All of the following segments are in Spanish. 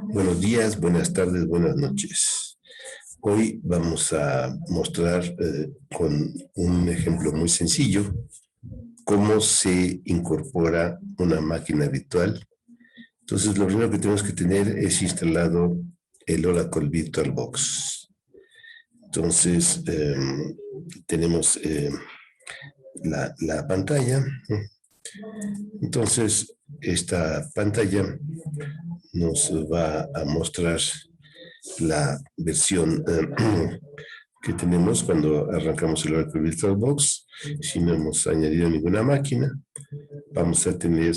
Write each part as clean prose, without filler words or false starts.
Buenos días, buenas tardes, buenas noches. Hoy vamos a mostrar con un ejemplo muy sencillo cómo se incorpora una máquina virtual. Entonces, lo primero que tenemos que tener es instalado el Oracle VirtualBox. Entonces, tenemos la pantalla. Entonces, esta pantalla nos va a mostrar la versión que tenemos cuando arrancamos el Oracle VirtualBox. Si no hemos añadido ninguna máquina, vamos a tener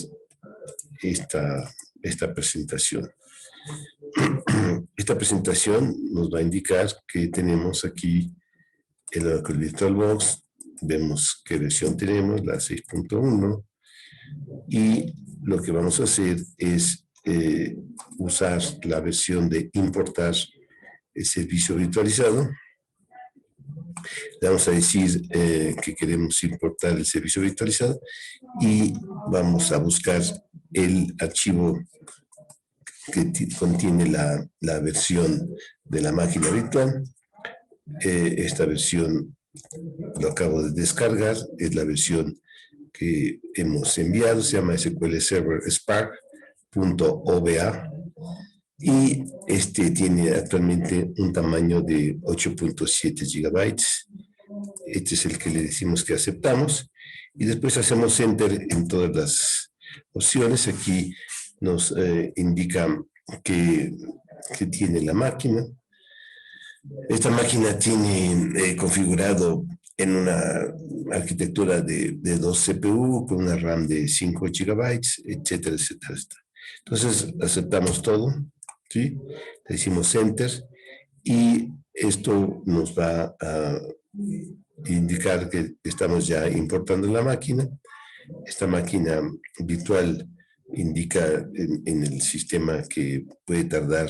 esta presentación. Esta presentación nos va a indicar que tenemos aquí el Oracle VirtualBox. Vemos qué versión tenemos, la 6.1, y lo que vamos a hacer es usar la versión de importar el servicio virtualizado. Le vamos a decir que queremos importar el servicio virtualizado y vamos a buscar el archivo que contiene la versión de la máquina virtual. Esta versión lo acabo de descargar, es la versión que hemos enviado, se llama SQL Server Spark.ova y tiene actualmente un tamaño de 8.7 gigabytes. Este es el que le decimos que aceptamos y después hacemos Enter en todas las opciones. Aquí nos indica que tiene la máquina. Esta máquina tiene configurado en una arquitectura de 2 CPU con una RAM de 5 GB, etcétera, etcétera. Entonces, aceptamos todo, ¿sí? Le decimos Enter y esto nos va a indicar que estamos ya importando la máquina. Esta máquina virtual indica en el sistema que puede tardar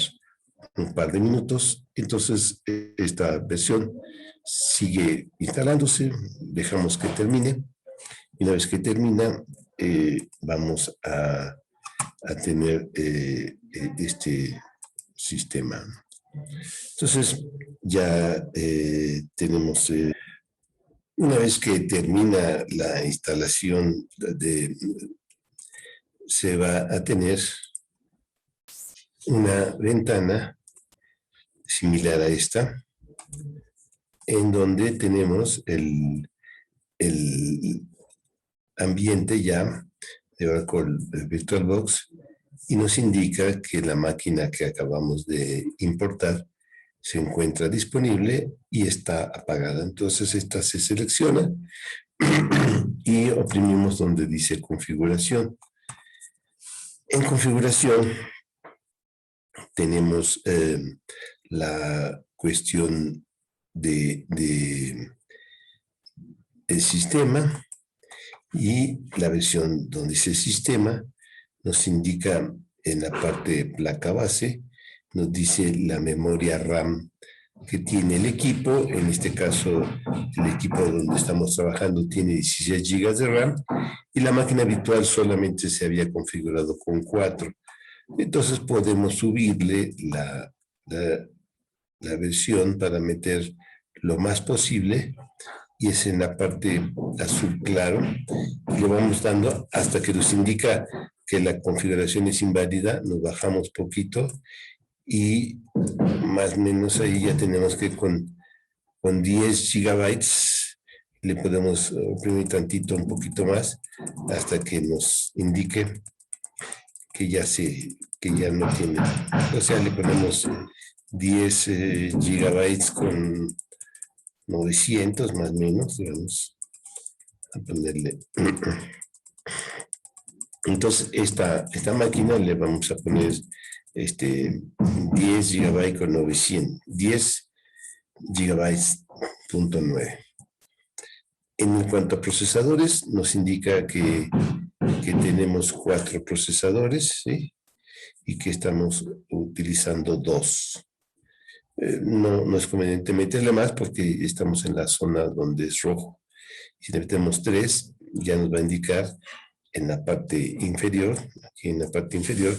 un par de minutos. Entonces, esta versión sigue instalándose, dejamos que termine, y una vez que termina, vamos a tener este sistema. Entonces, ya tenemos, una vez que termina la instalación, se va a tener una ventana similar a esta, en donde tenemos el ambiente ya de Oracle VirtualBox y nos indica que la máquina que acabamos de importar se encuentra disponible y está apagada. Entonces esta se selecciona y oprimimos donde dice configuración. En configuración tenemos la cuestión del sistema, y la versión donde dice sistema nos indica en la parte de placa base, nos dice la memoria RAM que tiene el equipo. En este caso, el equipo donde estamos trabajando tiene 16 GB de RAM y la máquina virtual solamente se había configurado con 4. Entonces podemos subirle la versión para meter lo más posible, y es en la parte azul claro, y le vamos dando hasta que nos indica que la configuración es inválida. Nos bajamos poquito y más o menos ahí ya tenemos que con 10 gigabytes le podemos oprimir tantito, un poquito más, hasta que nos indique que ya no tiene. O sea, le ponemos 10 gigabytes con 900 más o menos, vamos a ponerle. Entonces, esta máquina le vamos a poner 10 GB con 900, 10 GB.9. En cuanto a procesadores, nos indica que tenemos 4 procesadores, ¿sí? Y que estamos utilizando 2. No es conveniente meterle más porque estamos en la zona donde es rojo. Si le metemos 3, ya nos va a indicar en la parte inferior, aquí en la parte inferior,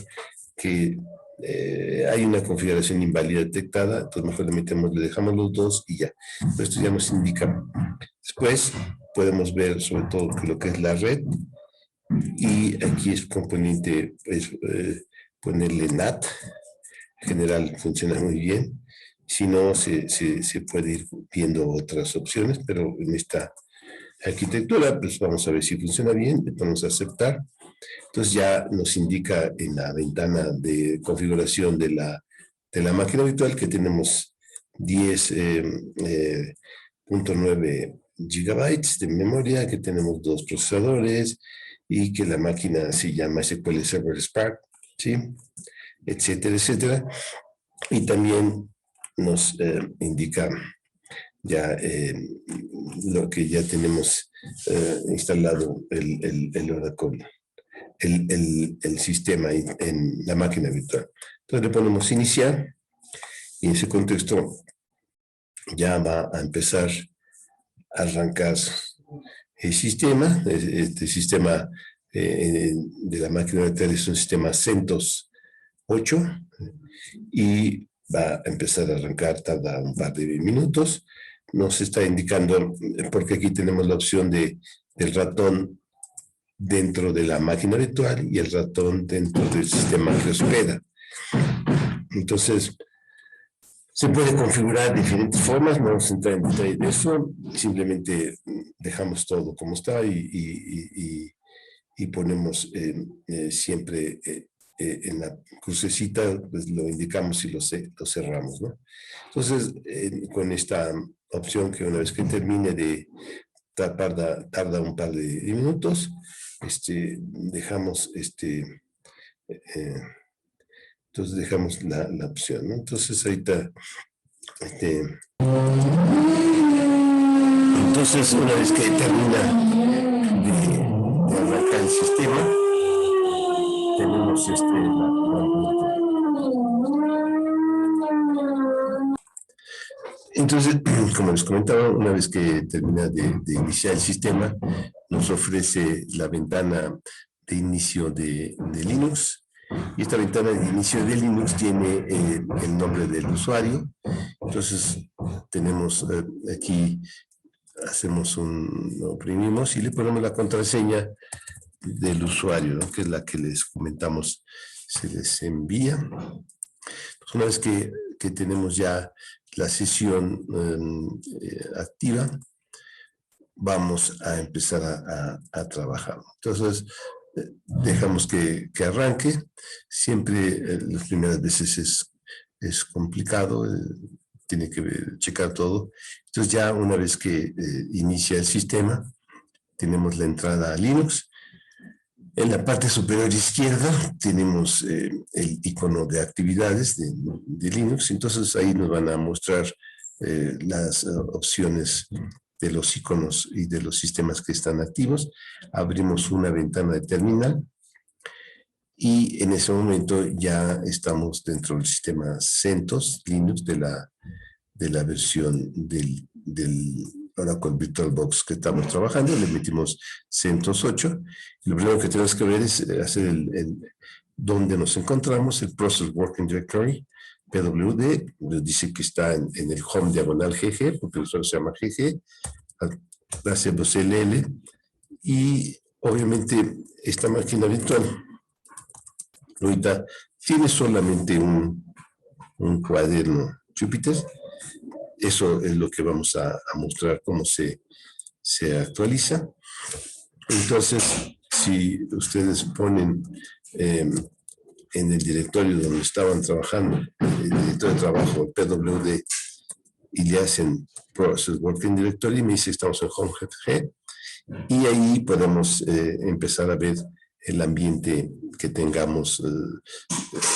que hay una configuración inválida detectada, entonces mejor le dejamos los dos y ya. Pero esto ya nos indica. Después podemos ver sobre todo lo que es la red, y aquí es componente, pues, ponerle NAT. En general funciona muy bien. Si no, se puede ir viendo otras opciones, pero en esta arquitectura, pues vamos a ver si funciona bien, le ponemos a aceptar. Entonces ya nos indica en la ventana de configuración de la máquina virtual que tenemos 10.9 gigabytes de memoria, que tenemos 2 procesadores y que la máquina se llama SQL Server Spark, ¿sí? Etcétera, etcétera. Y también nos indica ya lo que ya tenemos instalado el Oracle, el sistema en la máquina virtual. Entonces le ponemos iniciar y en ese contexto ya va a empezar a arrancar el sistema. Este sistema de la máquina virtual es un sistema CentOS 8 y va a empezar a arrancar, tarda un par de minutos. Nos está indicando, porque aquí tenemos la opción del ratón dentro de la máquina virtual y el ratón dentro del sistema que hospeda. Entonces, se puede configurar de diferentes formas, no vamos a entrar en detalle de eso, simplemente dejamos todo como está y ponemos siempre en la crucecita, pues lo indicamos y lo cerramos, ¿no? Entonces, con esta opción que una vez que termine de tarda un par de minutos, dejamos entonces dejamos la opción, ¿no? Entonces ahorita entonces una vez que termina de arrancar el sistema, tenemos entonces, como les comentaba, una vez que termina de iniciar el sistema, nos ofrece la ventana de inicio de Linux. Y esta ventana de inicio de Linux tiene el nombre del usuario. Entonces, tenemos aquí, lo oprimimos y le ponemos la contraseña del usuario, ¿no? Que es la que les comentamos, se les envía. Entonces, una vez que tenemos ya la sesión activa, vamos a empezar a trabajar. Entonces, dejamos que arranque. Siempre las primeras veces es complicado, tiene que checar todo. Entonces ya una vez que inicia el sistema, tenemos la entrada a Linux. En la parte superior izquierda tenemos el icono de actividades de Linux. Entonces ahí nos van a mostrar las opciones de los iconos y de los sistemas que están activos. Abrimos una ventana de terminal y en ese momento ya estamos dentro del sistema CentOS Linux de la versión del Oracle VirtualBox que estamos trabajando. Le metimos CentOS 8. Y lo primero que tenemos que ver es hacer dónde nos encontramos, el Process Working Directory, PWD, nos dice que está en el home diagonal GG, porque el usuario se llama GG, hacemos LL, y obviamente esta máquina virtual ahorita tiene solamente un cuaderno Jupyter. Eso es lo que vamos a mostrar cómo se actualiza. Entonces, si ustedes ponen en el directorio donde estaban trabajando, el directorio de trabajo, PWD, y le hacen Process Working Directory, me dice estamos en Home GG, y ahí podemos empezar a ver el ambiente que tengamos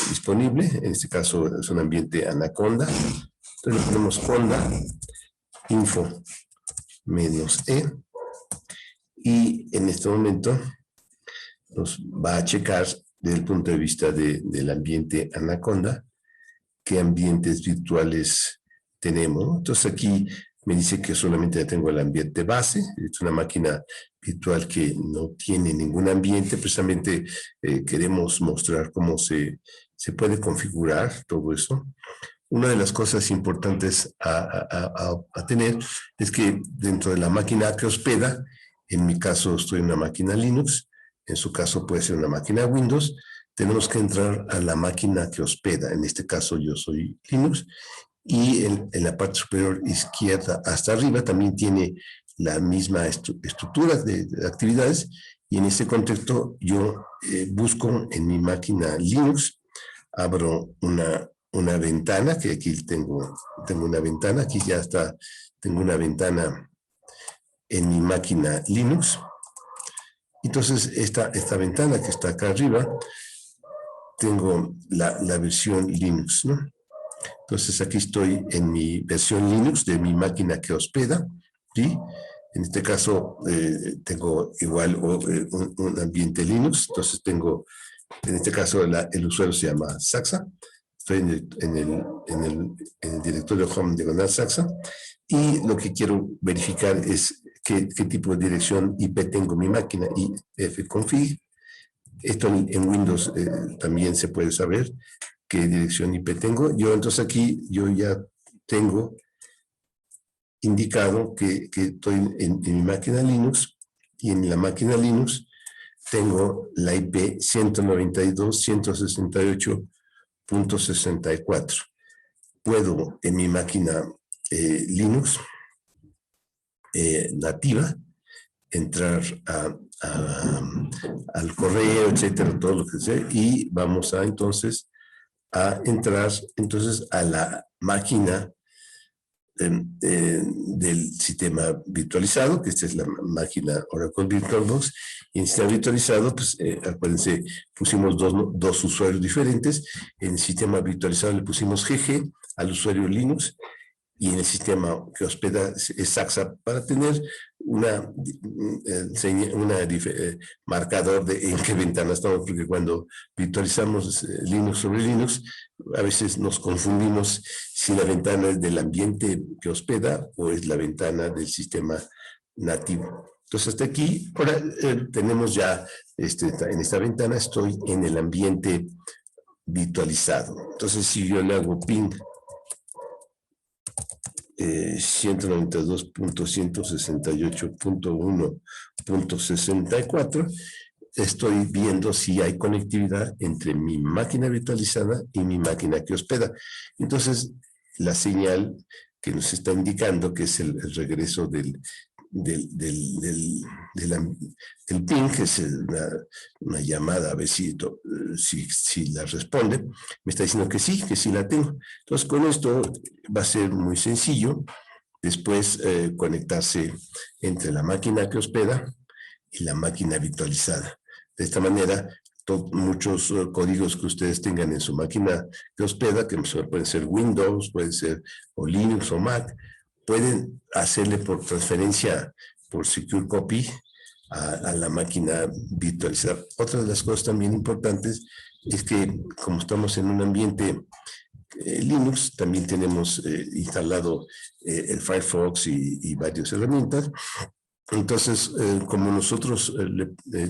disponible. En este caso es un ambiente Anaconda. Entonces le ponemos Conda, info -e, y en este momento nos va a checar desde el punto de vista del ambiente Anaconda qué ambientes virtuales tenemos. Entonces aquí me dice que solamente tengo el ambiente base. Es una máquina virtual que no tiene ningún ambiente. Precisamente queremos mostrar cómo se puede configurar todo eso. Una de las cosas importantes a tener es que dentro de la máquina que hospeda, en mi caso estoy en una máquina Linux, en su caso puede ser una máquina Windows, tenemos que entrar a la máquina que hospeda. En este caso yo soy Linux, y en la parte superior izquierda hasta arriba también tiene la misma estructura de actividades, y en ese contexto yo busco en mi máquina Linux, abro una ventana, que aquí tengo una ventana, aquí ya está, tengo una ventana en mi máquina Linux. Entonces esta ventana que está acá arriba, tengo la versión Linux, ¿no? Entonces aquí estoy en mi versión Linux de mi máquina que hospeda, ¿sí? En este caso tengo igual un ambiente Linux, entonces tengo, en este caso el usuario se llama Saxa, estoy en el directorio home diagonal Saxa, y lo que quiero verificar es qué tipo de dirección IP tengo mi máquina, y fconfig. Esto en Windows también se puede saber qué dirección IP tengo. Yo entonces aquí yo ya tengo indicado que estoy en mi máquina Linux, y en la máquina Linux tengo la IP 192.168.64. Puedo en mi máquina Linux nativa entrar al correo, etcétera, todo lo que sea, y vamos a entonces a entrar entonces a la máquina del sistema virtualizado, que esta es la máquina Oracle VirtualBox. Y en el sistema virtualizado, pues acuérdense, pusimos dos usuarios diferentes. En el sistema virtualizado le pusimos GG al usuario Linux, y en el sistema que hospeda es Saxa, para tener marcador de en qué ventana estamos, porque cuando virtualizamos Linux sobre Linux, a veces nos confundimos si la ventana es del ambiente que hospeda o es la ventana del sistema nativo. Entonces hasta aquí ahora tenemos ya, en esta ventana estoy en el ambiente virtualizado. Entonces si yo le hago ping 192.168.1.64, estoy viendo si hay conectividad entre mi máquina virtualizada y mi máquina que hospeda. Entonces, la señal que nos está indicando que es el regreso del ping, que es una llamada a ver si la responde, me está diciendo que sí la tengo. Entonces con esto va a ser muy sencillo después conectarse entre la máquina que hospeda y la máquina virtualizada. De esta manera, muchos códigos que ustedes tengan en su máquina que hospeda, que pueden ser Windows, pueden ser o Linux o Mac, pueden hacerle por transferencia por Secure Copy a la máquina virtualizada. Otra de las cosas también importantes es que, como estamos en un ambiente Linux, también tenemos instalado el Firefox y varias herramientas. Entonces, como nosotros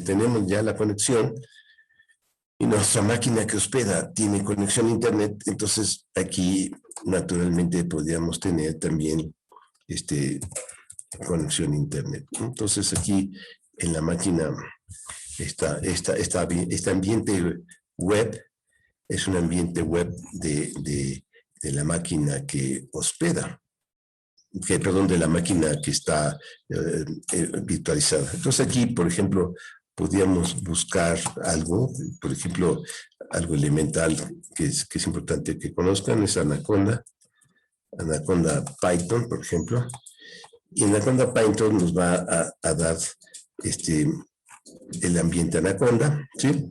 tenemos ya la conexión y nuestra máquina que hospeda tiene conexión a Internet, entonces aquí naturalmente podríamos tener también conexión a Internet. Entonces aquí en la máquina este ambiente web es un ambiente web de la máquina que hospeda, de la máquina que está virtualizada. Entonces aquí, por ejemplo, podríamos buscar algo, por ejemplo, algo elemental que es importante que conozcan, es Anaconda Python, por ejemplo. Y en Anaconda Python nos va a dar el ambiente Anaconda, ¿sí?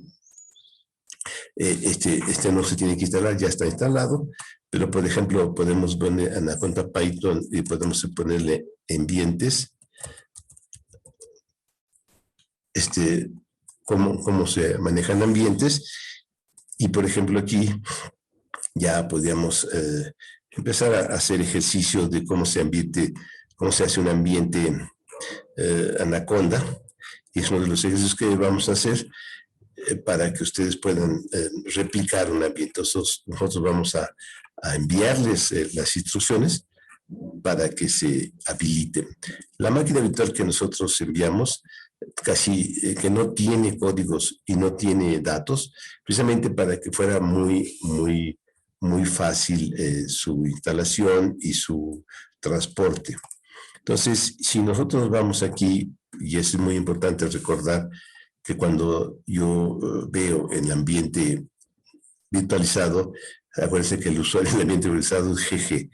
No se tiene que instalar, ya está instalado, pero por ejemplo podemos poner Anaconda Python y podemos ponerle ambientes, cómo se manejan ambientes, y por ejemplo aquí ya podríamos empezar a hacer ejercicios de cómo se cómo se hace un ambiente Anaconda, y es uno de los ejercicios que vamos a hacer para que ustedes puedan replicar un ambiente. Nosotros vamos a enviarles las instrucciones para que se habiliten. La máquina virtual que nosotros enviamos casi que no tiene códigos y no tiene datos, precisamente para que fuera muy fácil su instalación y su transporte. Entonces, si nosotros vamos aquí, y es muy importante recordar que cuando yo veo el ambiente virtualizado, acuérdense que el usuario del ambiente virtualizado es GG.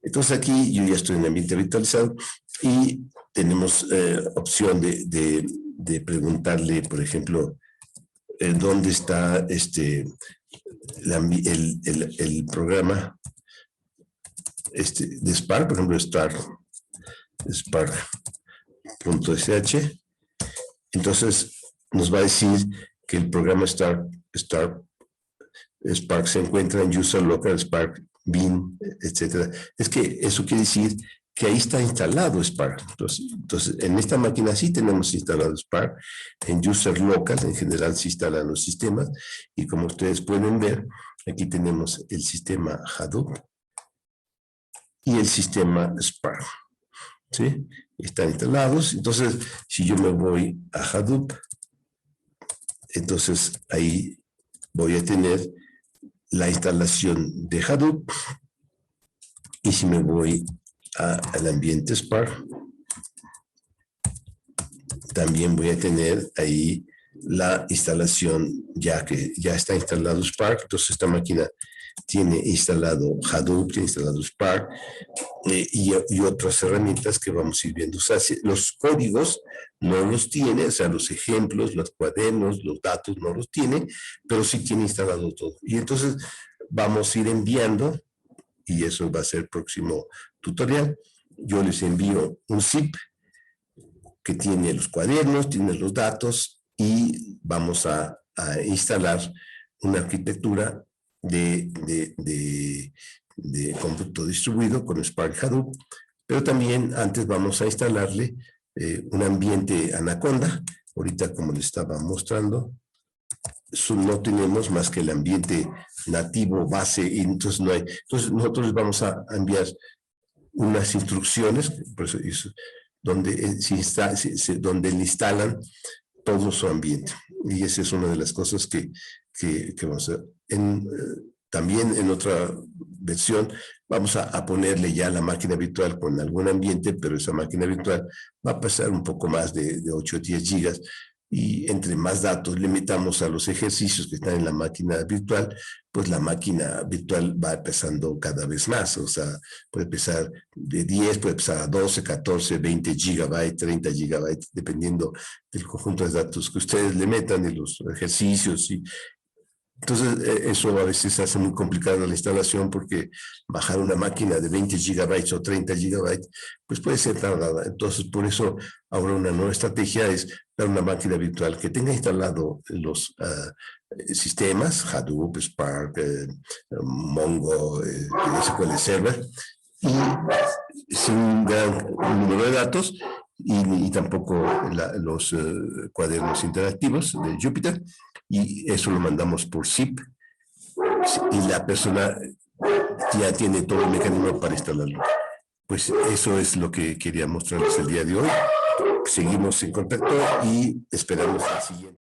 Entonces aquí yo ya estoy en el ambiente virtualizado y tenemos opción de preguntarle, por ejemplo, dónde está el programa de Spark, por ejemplo, Spark.sh. Entonces nos va a decir que el programa Spark se encuentra en user local Spark bin, etcétera. Es que eso quiere decir que ahí está instalado Spark. Entonces, en esta máquina sí tenemos instalado Spark. En user local, en general, se instalan los sistemas. Y como ustedes pueden ver, aquí tenemos el sistema Hadoop y el sistema Spark. ¿Sí? Están instalados. Entonces, si yo me voy a Hadoop, entonces ahí voy a tener la instalación de Hadoop, y si me voy al ambiente Spark, también voy a tener ahí la instalación, ya que ya está instalado Spark. Entonces esta máquina tiene instalado Hadoop, tiene instalado Spark y otras herramientas que vamos a ir viendo. O sea, los códigos no los tiene, o sea, los ejemplos, los cuadernos, los datos no los tiene, pero sí tiene instalado todo. Y entonces vamos a ir enviando, y eso va a ser el próximo tutorial. Yo les envío un zip que tiene los cuadernos, tiene los datos, y vamos a instalar una arquitectura de cómputo distribuido con Spark Hadoop, pero también antes vamos a instalarle un ambiente Anaconda. Ahorita, como les estaba mostrando, no tenemos más que el ambiente nativo base, y entonces no hay. Entonces nosotros les vamos a enviar unas instrucciones, por eso, donde donde le instalan todo su ambiente. Y esa es una de las cosas que vamos a hacer. También en otra versión vamos a ponerle ya la máquina virtual con algún ambiente, pero esa máquina virtual va a pasar un poco más de 8 o 10 gigas, y entre más datos le metamos a los ejercicios que están en la máquina virtual, pues la máquina virtual va pesando cada vez más. O sea, puede pesar de 10, puede pesar a 12, 14, 20 gigabytes, 30 gigabytes, dependiendo del conjunto de datos que ustedes le metan y los ejercicios. Entonces, eso a veces hace muy complicada la instalación, porque bajar una máquina de 20 gigabytes o 30 gigabytes, pues puede ser tardada. Entonces, por eso ahora una nueva estrategia es dar una máquina virtual que tenga instalado los sistemas, Hadoop, Spark, Mongo, SQL Server, y sin un gran número de datos, y tampoco los cuadernos interactivos de Jupyter, y eso lo mandamos por zip, y la persona ya tiene todo el mecanismo para instalarlo. Pues eso es lo que quería mostrarles el día de hoy. Seguimos en contacto y esperamos el siguiente.